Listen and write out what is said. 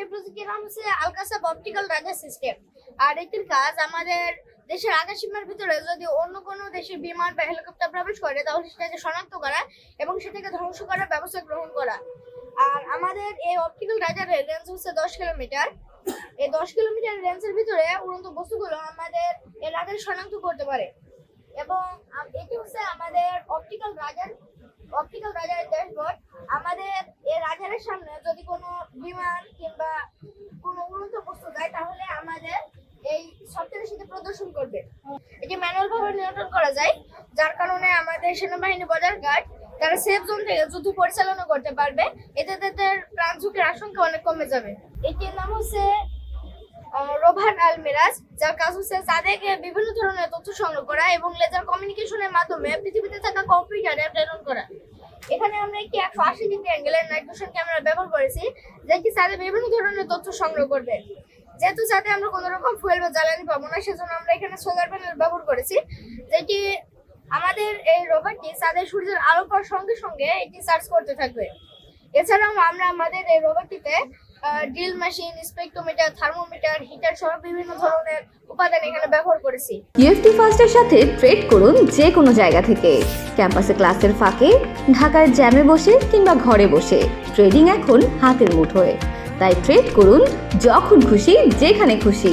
এই প্রযুক্তির নাম হচ্ছে আলকাসাব অপটিক্যাল রাডার সিস্টেম। আর এটির কাজ আমাদের দেশের আকাশসীমার ভিতরে যদি অন্য কোনো দেশের বিমান বা হেলিকপ্টার প্রবেশ করে তাহলে সেটাকে শনাক্ত করা এবং সেটাকে ধ্বংস করার ব্যবস্থা গ্রহণ করা। আর আমাদের এই অপটিক্যাল রাডারের রেঞ্জ হচ্ছে 10 কিলোমিটার। এই 10 কিলোমিটার রেঞ্জের ভিতরে উড়ন্ত বস্তুগুলো আমাদের এই রাডার শনাক্ত করতে পারে। এবং এটি হচ্ছে আমাদের অপটিক্যাল রাডারের ড্যাশবোর্ড। আমাদের এই রাডারের সামনে যদি কোনো বিমান কিংবা কোনো উড়ন্ত বস্তু যায় তাহলে আমাদের এই সফটওয়্যারের সাথে প্রদর্শন করবে। এটি ম্যানুয়াল ভাবে নিয়ন্ত্রণ করা যায়, যার কারণে আমাদের সেনাবাহিনী বর্ডার গার্ড তারা সেফ জোন থেকে যুদ্ধ পরিচালনা করতে পারবে। এতে তাদের প্রাণ ঝুঁকির আশঙ্কা অনেক কমে যাবে। এটির নাম হচ্ছে রোভান আল মিরাজ, যার কাজ হচ্ছে চাঁদে বিভিন্ন ধরনের তথ্য সংগ্রহ করা এবং লেজার কমিউনিকেশনের মাধ্যমে পৃথিবীতে থাকা কম্পিউটারে প্রেরণ করা। এখানে আমরা একটি 180 ডিগ্রি অ্যাঙ্গেলের নাইট ভিশন ক্যামেরা ব্যবহার করেছি, যেটি চাঁদে বিভিন্ন ধরনের তথ্য সংগ্রহ করবে। যেহেতু চাঁদে আমরা কোনো রকম ফুয়েল বা জ্বালানি পাবো না, সেজন্য আমরা এখানে সোলার প্যানেল ব্যবহার করেছি, যেটি আমাদের এই রোবটটি চাঁদের সূর্যের আলো পাওয়ার সঙ্গে সঙ্গে এটি চার্জ করতে থাকবে। এছাড়াও আমরা আমাদের এই রোবটটিতে drill machine, spectrometer, thermometer, heater সহ বিভিন্ন ধরনের উপাদান এখানে ব্যবহার করেছি। ইউএফটি ফার্স্টের সাথে ট্রেড করুন যে কোনো জায়গা থেকে। ক্যাম্পাসে ক্লাসের ফাঁকে, ঢাকার জ্যামে বসে কিংবা ঘরে বসে ট্রেডিং এখন হাতের মুঠোয়। তাই ট্রেড করুন যখন খুশি, যেখানে খুশি।